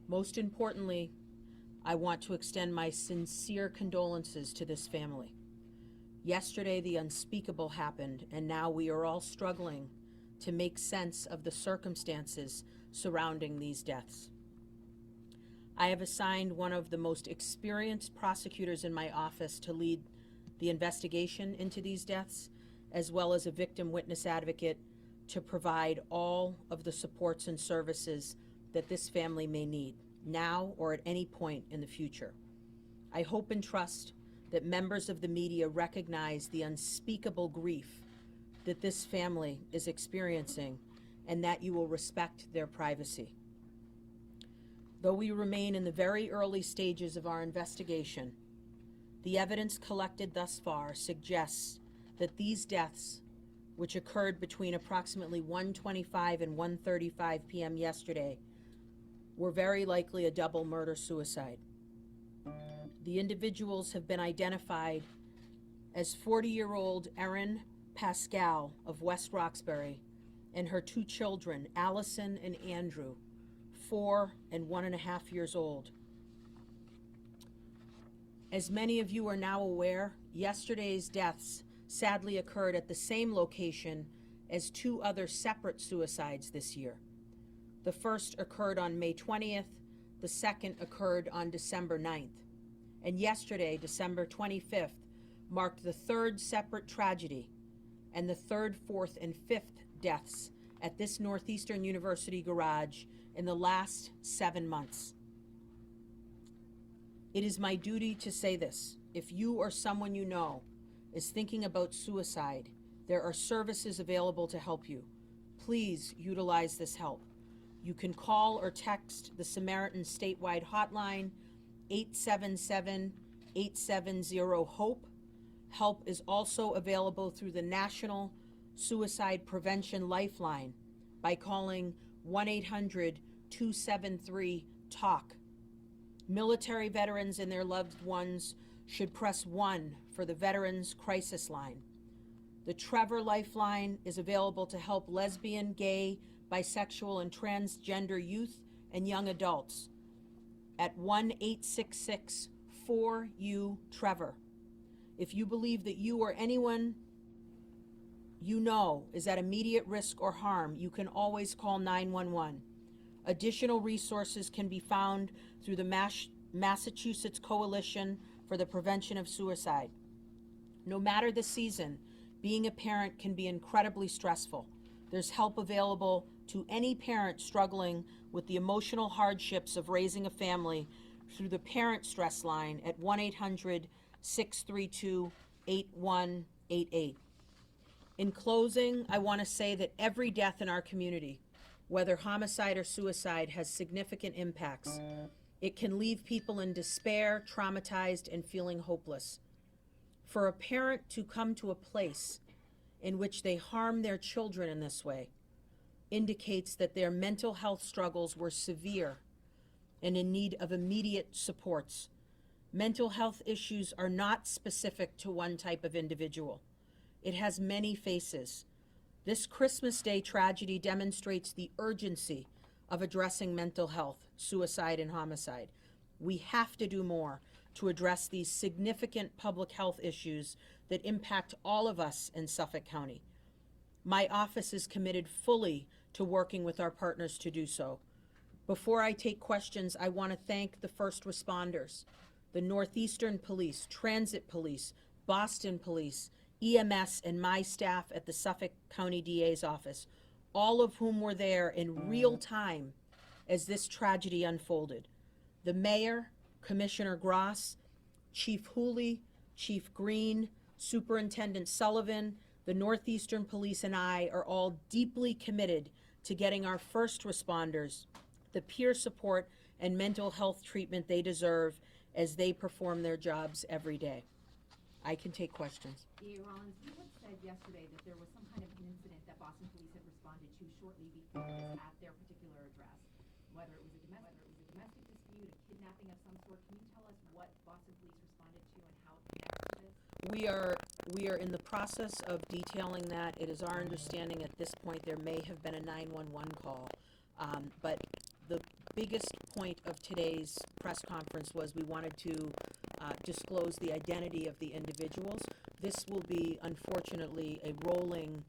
Most importantly, I want to extend my sincere condolences to this family. Yesterday, the unspeakable happened, and now we are all struggling to make sense of the circumstances surrounding these deaths. I have assigned one of the most experienced prosecutors in my office to lead the investigation into these deaths, as well as a victim witness advocate to provide all of the supports and services that this family may need, now or at any point in the future. I hope and trust that members of the media recognize the unspeakable grief that this family is experiencing and that you will respect their privacy. Though we remain in the very early stages of our investigation, the evidence collected thus far suggests that these deaths, which occurred between approximately 1:25 and 1:35 p.m. yesterday, were very likely a double murder-suicide. The individuals have been identified as 40-year-old Erin Pascal of West Roxbury and her two children, Allison and Andrew, 4 and 1.5 years old. As many of you are now aware, yesterday's deaths sadly occurred at the same location as two other separate suicides this year. The first occurred on May 20th, the second occurred on December 9th. And yesterday, December 25th, marked the third separate tragedy and the third, fourth, and fifth deaths at this Northeastern University garage in the last 7 months. It is my duty to say this. If you or someone you know is thinking about suicide, there are services available to help you. Please utilize this help. You can call or text the Samaritan statewide hotline, 877-870-HOPE. Help is also available through the National Suicide Prevention Lifeline by calling 1-800-273-TALK. Military veterans and their loved ones should press 1 for the Veterans Crisis Line. The Trevor Lifeline is available to help lesbian, gay, bisexual, and transgender youth and young adults at 1-866-4U-TREVOR. If you believe that you or anyone you know is at immediate risk or harm, you can always call 911. Additional resources can be found through the Massachusetts Coalition for the Prevention of Suicide. No matter the season, being a parent can be incredibly stressful. There's help available to any parent struggling with the emotional hardships of raising a family through the Parent Stress Line at 1-800-632-8188. In closing, I want to say that every death in our community, whether homicide or suicide, has significant impacts. It can leave people in despair, traumatized, and feeling hopeless. For a parent to come to a place in which they harm their children in this way indicates that their mental health struggles were severe and in need of immediate supports. Mental health issues are not specific to one type of individual. It has many faces. This Christmas Day tragedy demonstrates the urgency of addressing mental health, suicide, and homicide. We have to do more to address these significant public health issues that impact all of us in Suffolk County. My office is committed fully to working with our partners to do so. Before I take questions, I want to thank the first responders, the Northeastern Police, Transit Police, Boston Police, EMS, and my staff at the Suffolk County DA's office, all of whom were there in real time as this tragedy unfolded. The Mayor, Commissioner Gross, Chief Hooley, Chief Green, Superintendent Sullivan, the Northeastern Police, and I are all deeply committed to getting our first responders the peer support and mental health treatment they deserve as they perform their jobs every day. I can take questions. DA Rollins, you had said yesterday that there was some kind of an incident that Boston Police had responded to shortly before this at their particular address, whether it was a domestic dispute, a kidnapping of some sort. Can you tell us what Boston Police responded to and how it connects to this? We are in the process of detailing that. It is our understanding at this point there may have been a 911 call, but the biggest point of today's press conference was we wanted to disclose the identity of the individuals. This will be, unfortunately, a rolling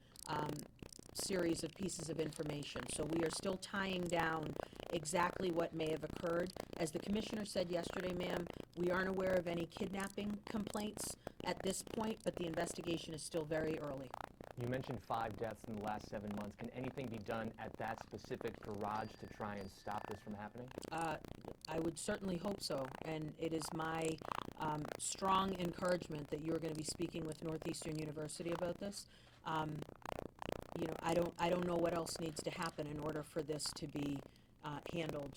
series of pieces of information. So we are still tying down exactly what may have occurred. As the commissioner said yesterday, ma'am, we aren't aware of any kidnapping complaints at this point, but the investigation is still very early. You mentioned 5 deaths in the last 7 months. Can anything be done at that specific garage to try and stop this from happening? I would certainly hope so, and it is my strong encouragement that you're going to be speaking with Northeastern University about this. You know, I don't know what else needs to happen in order for this to be handled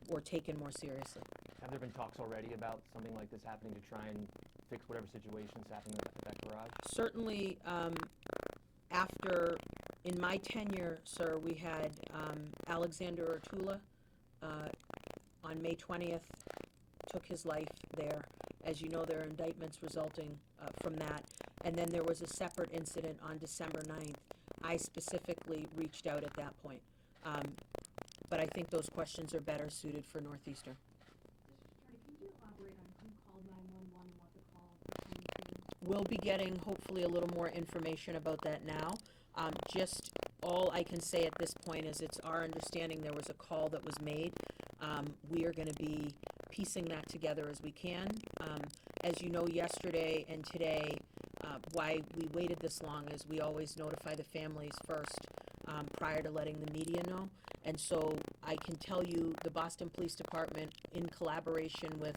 or taken more seriously. Have there been talks already about something like this happening to try and fix whatever situation's happening at that garage? Certainly, after, in my tenure, sir, we had Alexander Ortula on May 20th, took his life there. As you know, there are indictments resulting from that. And then there was a separate incident on December 9th. I specifically reached out at that point. But I think those questions are better suited for Northeastern. District Attorney, can you elaborate on who called 911 and what the call pertained to? We'll be getting hopefully a little more information about that now. Just all I can say at this point is it's our understanding there was a call that was made. We are going to be piecing that together as we can. As you know, yesterday and today, why we waited this long is we always notify the families first prior to letting the media know. And so I can tell you the Boston Police Department, in collaboration with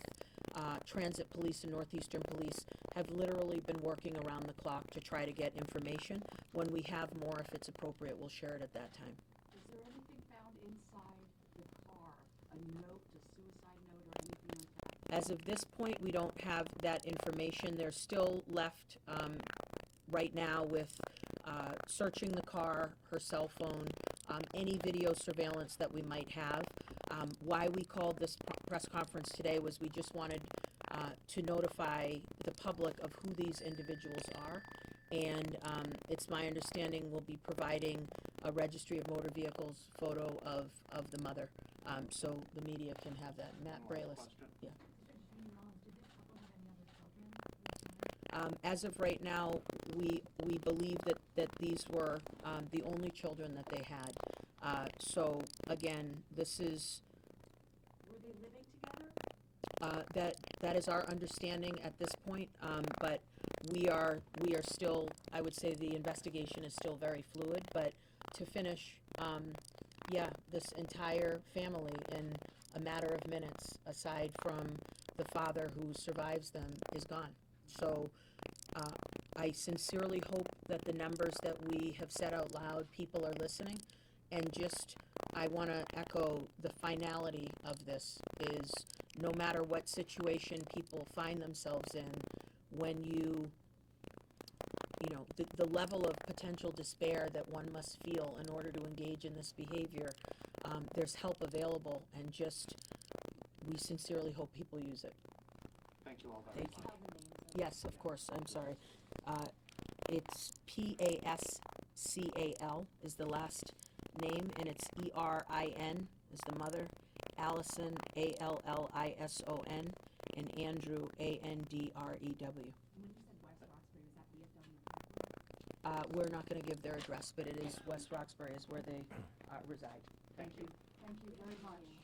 Transit Police and Northeastern Police, have literally been working around the clock to try to get information. When we have more, if it's appropriate, we'll share it at that time. Is there anything found inside the car, a note, a suicide note, or anything like that? As of this point, we don't have that information. They're still left right now with searching the car, her cell phone, any video surveillance that we might have. Why we called this press conference today was we just wanted to notify the public of who these individuals are. And it's my understanding we'll be providing a registry of motor vehicles photo of the mother, so the media can have that. Matt Braless. Yeah. As of right now, we believe that these were the only children that they had. So again, this is Were they living together? that is our understanding at this point. But we are still, I would say the investigation is still very fluid. But to finish, yeah, this entire family in a matter of minutes, aside from the father who survives them, is gone. So I sincerely hope that the numbers that we have said out loud, people are listening. And just, I want to echo the finality of this is no matter what situation people find themselves in, when you know, the level of potential despair that one must feel in order to engage in this behavior, there's help available, and just, we sincerely hope people use it. Thank you all very Thank much. you. Tell the names of Yes, of course, I'm sorry. It's Pascal is the last name, and it's Erin is the mother, Allison, Allison, and Andrew, Andrew. When you said West Roxbury, was that VFW property? We're not going to give their address, but it is West Roxbury is where they reside. Thank you. Thank you very much.